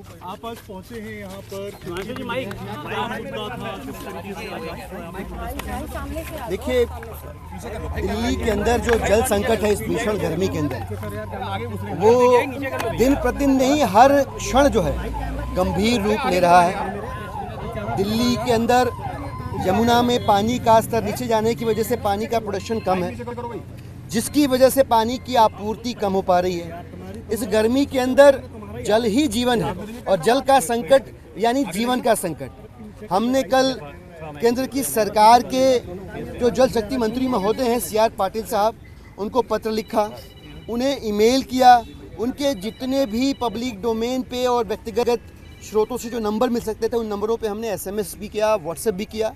आप आज पहुंचे हैं यहाँ पर, देखिए दिल्ली के अंदर जो जल संकट है इस भीषण गर्मी के अंदर, वो दिन प्रतिदिन नहीं हर क्षण जो है गंभीर रूप ले रहा है। दिल्ली के अंदर यमुना में पानी का स्तर नीचे जाने की वजह से पानी का प्रोडक्शन कम है, जिसकी वजह से पानी की आपूर्ति कम हो पा रही है। इस गर्मी के अंदर जल ही जीवन है और जल का संकट यानी जीवन का संकट। हमने कल केंद्र की सरकार के जो जल शक्ति मंत्री महोदय हैं CR पाटिल साहब, उनको पत्र लिखा, उन्हें ईमेल किया। उनके जितने भी पब्लिक डोमेन पे और व्यक्तिगत स्रोतों से जो नंबर मिल सकते थे उन नंबरों पे हमने SMS भी किया, WhatsApp भी किया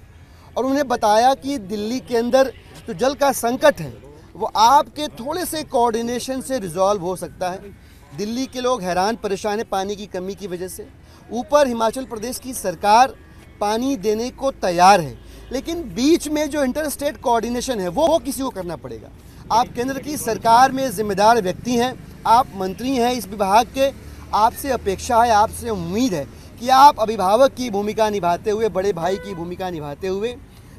और उन्हें बताया कि दिल्ली के अंदर जो जल का संकट है वो आपके थोड़े से कोऑर्डिनेशन से रिजॉल्व हो सकता है। दिल्ली के लोग हैरान परेशान हैं पानी की कमी की वजह से। ऊपर हिमाचल प्रदेश की सरकार पानी देने को तैयार है, लेकिन बीच में जो इंटर स्टेट कोऑर्डिनेशन है वो किसी को करना पड़ेगा। आप केंद्र की सरकार में जिम्मेदार व्यक्ति हैं, आप मंत्री हैं इस विभाग के, आपसे अपेक्षा है, आपसे उम्मीद है कि आप अभिभावक की भूमिका निभाते हुए, बड़े भाई की भूमिका निभाते हुए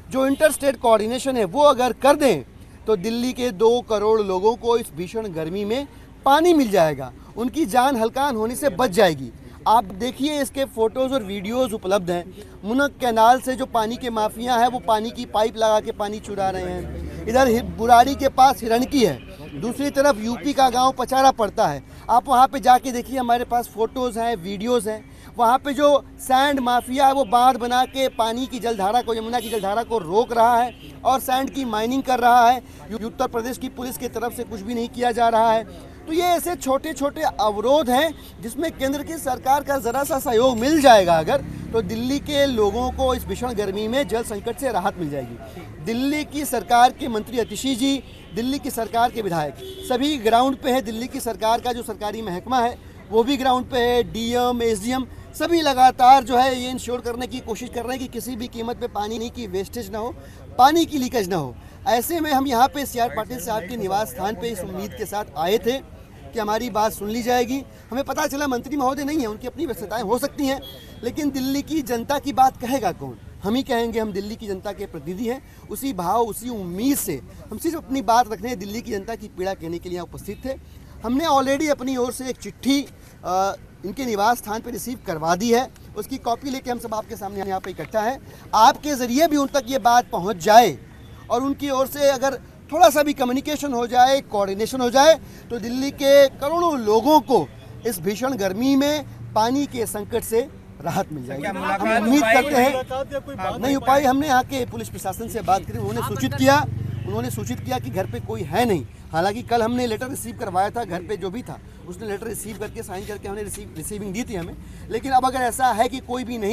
जो इंटर स्टेट कोऑर्डिनेशन है वो अगर कर दें तो दिल्ली के 2 करोड़ लोगों को इस भीषण गर्मी में पानी मिल जाएगा, उनकी जान हल्कान होने से बच जाएगी। आप देखिए इसके फोटोज़ और वीडियोज़ उपलब्ध हैं। मुनक कैनाल से जो पानी के माफिया हैं वो पानी की पाइप लगा के पानी चुरा रहे हैं। इधर बुराड़ी के पास हिरणकी है, दूसरी तरफ यूपी का गांव पचारा पड़ता है। आप वहां पे जाके देखिए, हमारे पास फ़ोटोज़ हैं, वीडियोज़ हैं। वहाँ पे जो सैंड माफिया है वो बांध बना के पानी की जलधारा को, यमुना की जलधारा को रोक रहा है और सैंड की माइनिंग कर रहा है। उत्तर प्रदेश की पुलिस की तरफ से कुछ भी नहीं किया जा रहा है। तो ये ऐसे छोटे छोटे अवरोध हैं जिसमें केंद्र की सरकार का ज़रा सा सहयोग मिल जाएगा अगर, तो दिल्ली के लोगों को इस भीषण गर्मी में जल संकट से राहत मिल जाएगी। दिल्ली की सरकार के मंत्री अतिशी जी, दिल्ली की सरकार के विधायक सभी ग्राउंड पे हैं। दिल्ली की सरकार का जो सरकारी महकमा है वो भी ग्राउंड पे है। DM, SDM सभी लगातार जो है ये इंश्योर करने की कोशिश कर रहे हैं कि किसी भी कीमत पे पानी की वेस्टेज ना हो, पानी की लीकेज ना हो। ऐसे में हम यहाँ पे CR पाटिल साहब के निवास स्थान पे इस उम्मीद के साथ आए थे कि हमारी बात सुन ली जाएगी। हमें पता चला मंत्री महोदय नहीं है, उनकी अपनी व्यस्तताएं हो सकती हैं, लेकिन दिल्ली की जनता की बात कहेगा कौन? हम ही कहेंगे। हम दिल्ली की जनता के प्रतिनिधि हैं। उसी भाव, उसी उम्मीद से हम सिर्फ अपनी बात रखने, दिल्ली की जनता की पीड़ा कहने के लिए उपस्थित थे। हमने ऑलरेडी अपनी ओर से एक चिट्ठी इनके निवास स्थान पर रिसीव करवा दी है, उसकी कॉपी लेके हम सब आपके सामने यहाँ पे इकट्ठा है। आपके ज़रिए भी उन तक ये बात पहुँच जाए और उनकी ओर से अगर थोड़ा सा भी कम्युनिकेशन हो जाए, कोऑर्डिनेशन हो जाए, तो दिल्ली के करोड़ों लोगों को इस भीषण गर्मी में पानी के संकट से राहत मिल जाएगी। हम उम्मीद करते हैं नहीं हो पाई। हमने यहाँ के पुलिस प्रशासन से बात करी, उन्होंने सूचित किया कि घर पे कोई है नहीं। हालांकि कल हमने लेटर रिसीव करवाया था, घर पे जो भी था उसने लेटर रिसीव करके साइन करके हमने रिसीविंग दी थी हमें, लेकिन अब अगर ऐसा है कि कोई भी नहीं